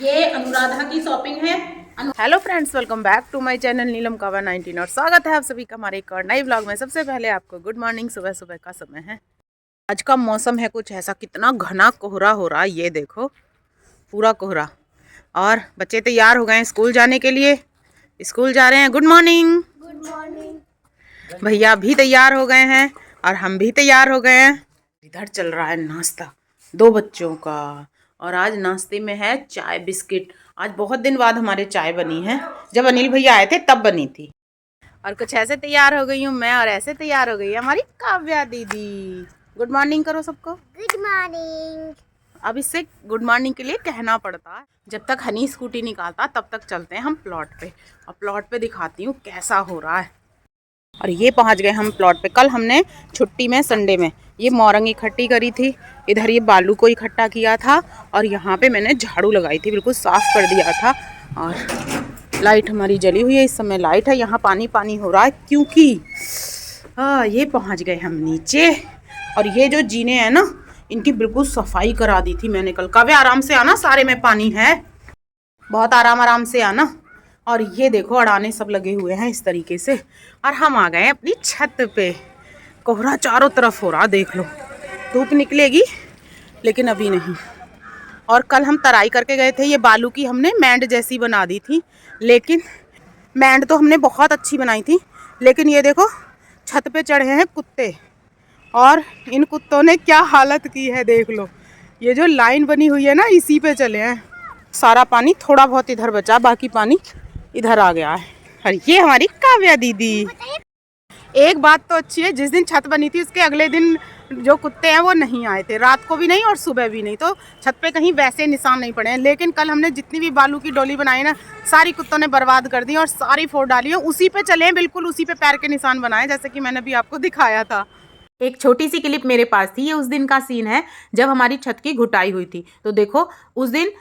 ये अनुराधा की शॉपिंग है। Hello friends, welcome back to my channel Neelam Kava 19 और स्वागत है आप सभी का हमारे एक और नए व्लॉग में। सबसे पहले आपको गुड मॉर्निंग। सुबह सुबह का समय है। आज का मौसम है कुछ ऐसा, कितना घना कोहरा हो रहा है, ये देखो पूरा कोहरा। और बच्चे तैयार हो गए हैं स्कूल जाने के लिए, स्कूल जा रहे हैं। Good morning. Good morning. भैया भी तैयार हो गए हैं और हम भी तैयार हो गए हैं। इधर चल रहा है नाश्ता दो बच्चों का, और आज नाश्ते में है चाय बिस्किट। आज बहुत दिन बाद हमारे चाय बनी है, जब अनिल भैया आए थे तब बनी थी। और कुछ ऐसे तैयार हो गई हूँ मैं, और ऐसे तैयार हो गई है हमारी काव्या दीदी। गुड मॉर्निंग करो सबको। Good morning. अब इससे गुड मॉर्निंग के लिए कहना पड़ता है। जब तक हनी स्कूटी निकालता तब तक चलते हैं हम प्लॉट पे, और प्लॉट पे दिखाती हूँ कैसा हो रहा है। और ये पहुंच गए हम प्लॉट पे। कल हमने छुट्टी में संडे में ये मोरंग इकट्ठी करी थी, इधर ये बालू को इकट्ठा किया था, और यहाँ पे मैंने झाड़ू लगाई थी, बिल्कुल साफ कर दिया था। और लाइट हमारी जली हुई है, इस समय लाइट है। यहाँ पानी पानी हो रहा है क्योंकि ये पहुँच गए हम नीचे। और ये जो जीने हैं ना, इनकी बिल्कुल सफाई करा दी थी मैंने कल। कभी आराम से आना, सारे में पानी है, बहुत आराम से आना। और ये देखो अड़ाने सब लगे हुए हैं इस तरीके से। और हम आ गए अपनी छत पे। कोहरा चारों तरफ हो रहा, देख लो। धूप निकलेगी लेकिन अभी नहीं। और कल हम तराई करके गए थे, ये बालू की हमने मैंड जैसी बना दी थी, लेकिन मैंड तो हमने बहुत अच्छी बनाई थी, लेकिन ये देखो छत पे चढ़े हैं कुत्ते, और इन कुत्तों ने क्या हालत की है देख लो। ये जो लाइन बनी हुई है ना, इसी पे चले हैं। सारा पानी थोड़ा बहुत इधर बचा, बाकी पानी इधर आ गया है। और ये हमारी काव्या दीदी। एक बात तो अच्छी है, जिस दिन छत बनी थी उसके अगले दिन जो कुत्ते हैं वो नहीं आए थे, रात को भी नहीं और सुबह भी नहीं, तो छत पे कहीं वैसे निशान नहीं पड़े हैं। लेकिन कल हमने जितनी भी बालू की डोली बनाई ना, सारी कुत्तों ने बर्बाद कर दी और सारी फोड़ डाली है। उसी पे चले हैं, बिल्कुल उसी पे पैर के निशान बनाए, जैसे कि मैंने भी आपको दिखाया था। एक छोटी सी क्लिप मेरे पास थी, ये उस दिन का सीन है जब हमारी छत की घुटाई हुई थी। तो देखो उस दिन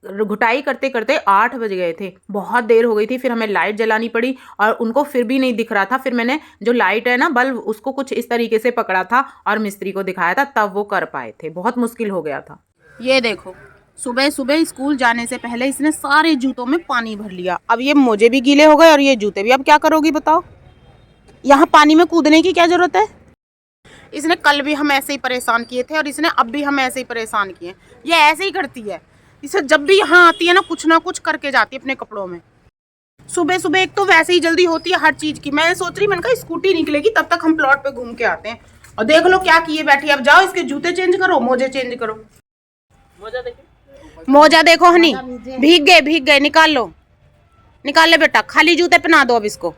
घुटाई करते करते 8 बज गए थे, बहुत देर हो गई थी। फिर हमें लाइट जलानी पड़ी और उनको फिर भी नहीं दिख रहा था। फिर मैंने जो लाइट है ना, बल्ब, उसको कुछ इस तरीके से पकड़ा था और मिस्त्री को दिखाया था, तब वो कर पाए थे। बहुत मुश्किल हो गया था। ये देखो सुबह सुबह स्कूल जाने से पहले इसने सारे जूतों में पानी भर लिया। अब ये मोजे भी गीले हो गए और ये जूते भी। अब क्या करोगी बताओ, यहाँ पानी में कूदने की क्या जरूरत है। इसने कल भी हम ऐसे ही परेशान किए थे और इसने अब भी हम ऐसे ही परेशान किए। ये ऐसे ही करती है, इसे जब भी यहाँ आती है ना कुछ करके जाती है अपने कपड़ों में। सुबह सुबह एक तो वैसे ही जल्दी होती है हर चीज की। मैं सोच रही, मैंने कहा स्कूटी निकलेगी तब तक हम प्लॉट पे घूम के आते हैं। और देख लो क्या किए बैठी। अब जाओ इसके जूते चेंज करो, मोजे चेंज करो। मोजा देखो हनी, भीग गए, निकाल लो, निकाल ले बेटा। खाली जूते पहना दो अब इसको,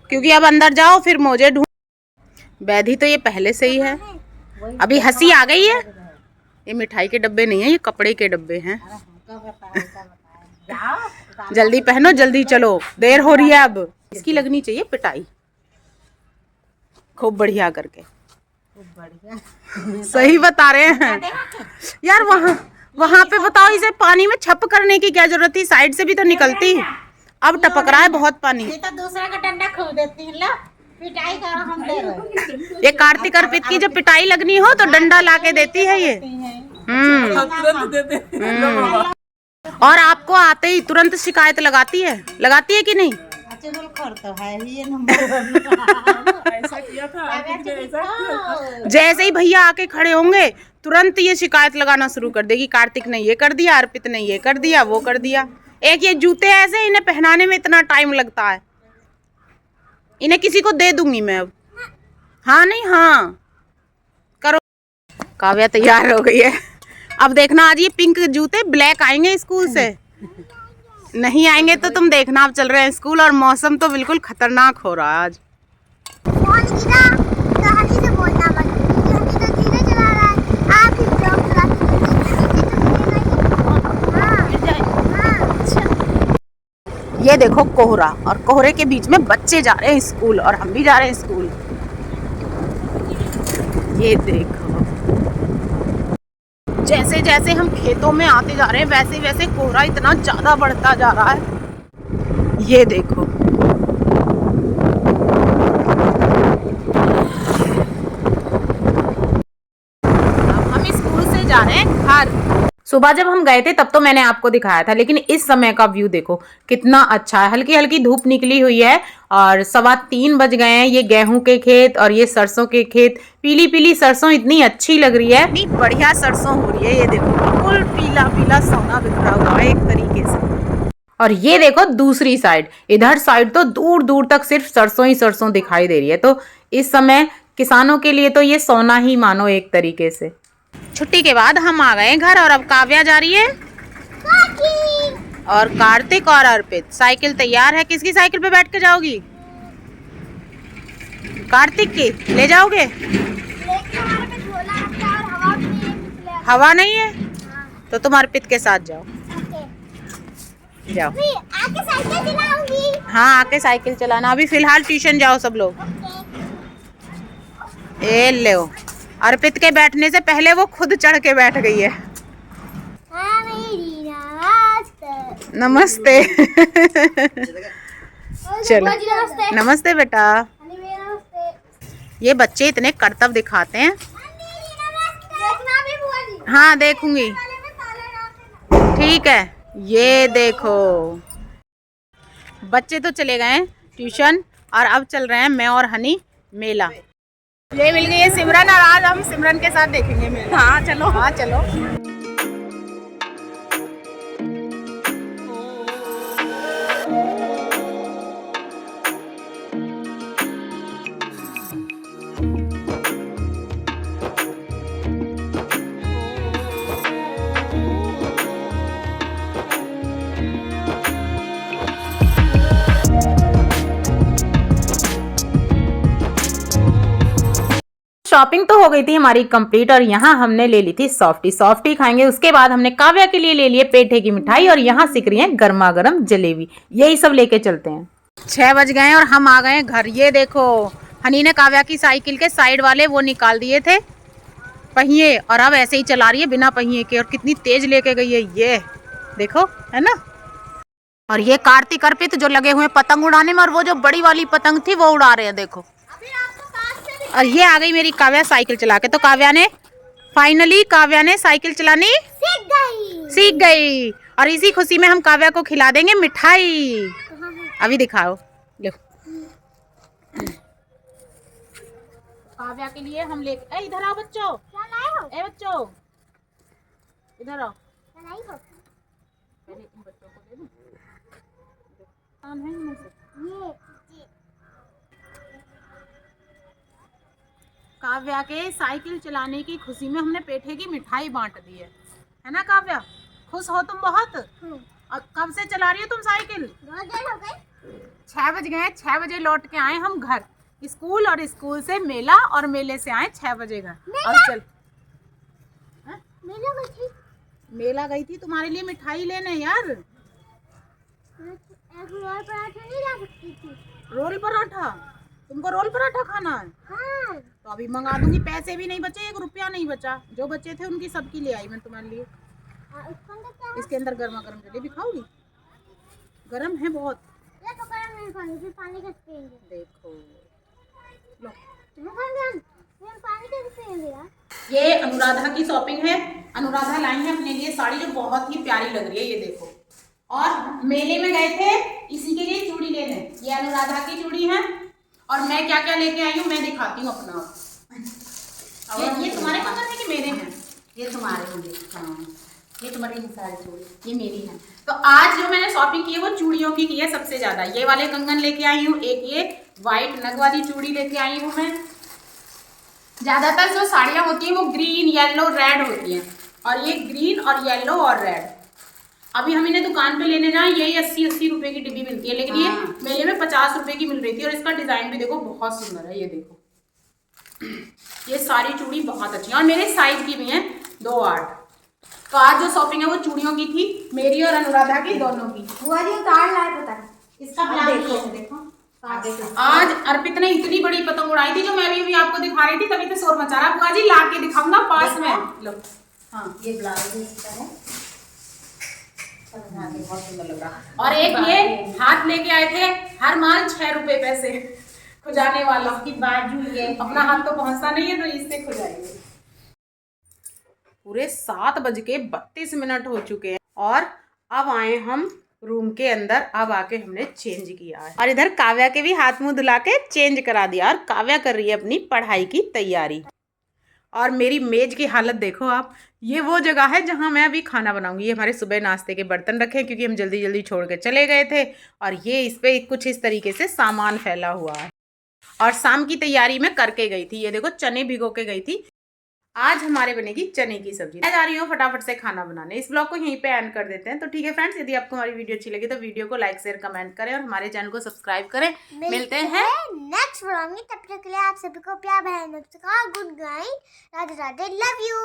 क्योंकि अब अंदर जाओ फिर मोजे ढूंढ। बैधी तो ये पहले से ही है, अभी हंसी आ गई है। ये मिठाई के डब्बे नहीं है, ये कपड़े के डब्बे हैं। जल्दी पहनो, जल्दी चलो, देर हो रही है। अब इसकी लगनी चाहिए पिटाई खूब बढ़िया करके। सही बता रहे हैं यार। वहाँ पे बताओ, इसे पानी में छप करने की क्या जरूरत थी, साइड से भी तो निकलती। अब टपक रहा है बहुत पानी। ये तो दूसरा का डंडा खोल देती है, लो पिटाई करो हम दे रहे। ये कार्तिक अर्पित की जब पिटाई लगनी हो तो डंडा लाके देती है ये। और आपको आते ही तुरंत शिकायत लगाती है कि नहीं। तो है ही नंबर ऐसा किया था। जैसे ही भैया आके खड़े होंगे तुरंत ये शिकायत लगाना शुरू कर देगी, कार्तिक ने ये कर दिया, अर्पित ने ये कर दिया, वो कर दिया। एक ये जूते ऐसे, इन्हें पहनाने में इतना टाइम लगता है। इन्हें किसी को दे दूंगी मैं अब। हाँ नहीं हाँ करो। काव्या तैयार हो गई है। अब देखना आज ये पिंक जूते ब्लैक आएंगे स्कूल से। नहीं आएंगे तो तुम देखना। अब चल रहे हैं स्कूल और मौसम तो बिल्कुल खतरनाक हो रहा है आज। ये देखो कोहरा, और कोहरे के बीच में बच्चे जा रहे हैं स्कूल और हम भी जा रहे हैं स्कूल। ये देखो जैसे जैसे हम खेतों में आते जा रहे हैं वैसे वैसे कोहरा इतना ज्यादा बढ़ता जा रहा है। ये देखो अब हम स्कूल से जा रहे हैं घर। सुबह जब हम गए थे तब तो मैंने आपको दिखाया था, लेकिन इस समय का व्यू देखो कितना अच्छा है। हल्की हल्की धूप निकली हुई है और 3:15 बज गए हैं। ये गेहूं के खेत और ये सरसों के खेत, पीली पीली सरसों इतनी अच्छी लग रही है, इतनी बढ़िया सरसों हो रही है। ये देखो बिल्कुल पीला पीला सोना बिखरा हुआ है एक तरीके से। और ये देखो दूसरी साइड, इधर साइड तो दूर दूर तक सिर्फ सरसों ही सरसों दिखाई दे रही है। तो इस समय किसानों के लिए तो ये सोना ही मानो एक तरीके से। छुट्टी के बाद हम आ गए घर और अब काव्या जा रही है और कार्तिक और अर्पित। साइकिल तैयार है। किसकी साइकिल पे बैठ के जाओगी? कार्तिक की ले जाओगे? हवा नहीं है तो तुम अर्पित के साथ जाओ। जाओ आके साइकिल चलाऊंगी। हाँ आके साइकिल चलाना। अभी फिलहाल ट्यूशन जाओ सब लोग। ए लो, अर्पित के बैठने से पहले वो खुद चढ़ के बैठ गई है। हाँ, मेरी नमस्ते। चलो नमस्ते। नमस्ते बेटा। नमस्ते। ये बच्चे इतने करतब दिखाते हैं। हाँ देखूंगी, ठीक है। ये देखो बच्चे तो चले गए हैं ट्यूशन और अब चल रहे हैं मैं और हनी मेला। ये मिल गई है सिमरन और आज हम सिमरन के साथ देखेंगे मेला। हाँ चलो, हाँ चलो। शॉपिंग तो हो गई थी हमारी कंप्लीट और यहाँ हमने ले ली थी सॉफ्टी खाएंगे। उसके बाद हमने काव्या के लिए ले लिए पेठे की मिठाई और यहाँ सिक रही है गर्मा गर्म जलेबी। यही सब लेके चलते हैं। 6 बज गए और हम आ गए घर। ये देखो हनी ने काव्या की साइकिल के साइड वाले वो निकाल दिए थे पहिए और अब ऐसे ही चला रही है बिना पहिए के। और कितनी तेज लेके गई है ये देखो, है ना। और ये कार्तिक अर्पित जो लगे हुए पतंग उड़ाने में और वो जो बड़ी वाली पतंग थी वो उड़ा रहे हैं देखो। और ये आ गई मेरी काव्या साइकिल चला के। तो काव्या ने फाइनली साइकिल चलानी सीख गई और इसी खुशी में हम काव्या को खिला देंगे मिठाई। अभी दिखाओ लो। काव्या के लिए हम ले इधर आओ बच्चों, ए बच्चों इधर आओ। पहले इन बच्चों को दे दूं। काम है इनमें से। काव्या के साइकिल चलाने की खुशी में हमने पेठे की मिठाई बांट दी है ना काव्या? खुश हो तुम बहुत? और कब से चला रही हो तुम साइकिल? 2 दिन हो गए। 6 बज गए। 6 बजे लौट के आए हम घर स्कूल और स्कूल से मेला और मेले से आए 6 बजे घर। और चल मेला गई थी तुम्हारे लिए मिठाई लेने यार। रोल पराठा नहीं ला सकती थी। रोल पराठा? तुमको रोल पराठा खाना है? हाँ। तो अभी मंगा दूंगी। पैसे भी नहीं बचे, 1 रुपया नहीं बचा। जो बचे थे उनकी सबकी ले आई मैं तुम्हारे लिए। इसके अंदर गर्मा गर्म जलेबी खाओगी? गर्म है बहुत। ये तो गर्म नहीं खानी, फिर पानी कैसे पिएंगे? देखो लो। पानी कैसे पिएंगे यार? ये अनुराधा की शॉपिंग है। अनुराधा लाई है अपने लिए साड़ी जो बहुत ही प्यारी लग रही है। ये देखो। और मेले में गए थे इसी के लिए चूड़ी लेने। ये अनुराधा की चूड़ी है और मैं क्या क्या लेके आई हूँ मैं दिखाती हूँ अपना। ये तुम्हारे पसंद है कि मेरे हैं? ये तुम्हारे होंगे। हाँ ये तुम्हारी सारी चूड़ी, ये मेरी है। तो आज जो मैंने शॉपिंग की है वो चूड़ियों की है सबसे ज्यादा। ये वाले कंगन लेके आई हूँ, एक ये व्हाइट नग वाली चूड़ी लेके आई हूँ मैं। ज्यादातर जो साड़ियाँ होती हैं वो ग्रीन येलो रेड होती हैं और ये ग्रीन और येलो और रेड। अभी हम इन्हें दुकान पे लेने जाए यही 80-80 रुपए की डिब्बी मिलती है, लेकिन ये मेले में 50 रुपए की मिल रही थी। और इसका डिजाइन भी देखो बहुत सुंदर है। ये देखो ये सारी चूड़ी बहुत अच्छी है और मेरे साइज की भी हैं 2-8। तो आज जो शॉपिंग है वो चूड़ियों की थी, मेरी और अनुराधा की दोनों की। हुआ जी उतार लाए पता है इसका ब्लाउज देखो। आज अर्पित ने इतनी बड़ी पतंग उड़ाई थी जो मैं भी आपको दिखा रही थी, तभी तो शोर मचा रहा। बुआ जी ला के दिखाऊंगा पास में। लो हाँ ये ब्लाउज इसका है, बहुत सुंदर लग रहा। और एक ये हाथ लेके आए थे हर माल 6 रुपए पैसे खुजाने वाला की बाजू। ये अपना हाथ तो पहुंचता नहीं है तो इससे खुजाएंगे। पूरे 7:32 हो चुके हैं और अब आए हम रूम के अंदर। अब आके हमने चेंज किया है और इधर काव्या के भी हाथ मुंह धुला के चेंज करा दिया और काव्या कर रही है अपनी पढ़ाई की तैयारी। और मेरी मेज की हालत देखो आप, ये वो जगह है जहाँ मैं अभी खाना बनाऊंगी। ये हमारे सुबह नाश्ते के बर्तन रखे हैं क्योंकि हम जल्दी जल्दी छोड़ के चले गए थे और ये इस पे कुछ इस तरीके से सामान फैला हुआ है। और शाम की तैयारी में करके गई थी, ये देखो चने भिगो के गई थी। आज हमारे बनेगी चने की सब्जी। मैं जा रही हूँ फटाफट से खाना बनाने। इस ब्लॉग को यहीं पे एंड कर देते हैं। तो ठीक है फ्रेंड्स, यदि आपको हमारी वीडियो अच्छी लगी तो वीडियो को लाइक शेयर कमेंट करें और हमारे चैनल को सब्सक्राइब करें। मिलते हैं नेक्स्ट व्लॉग में, तब तक के लिए आप सभी को प्यार भरा नमस्कार, good night, Radhe Radhe, love you.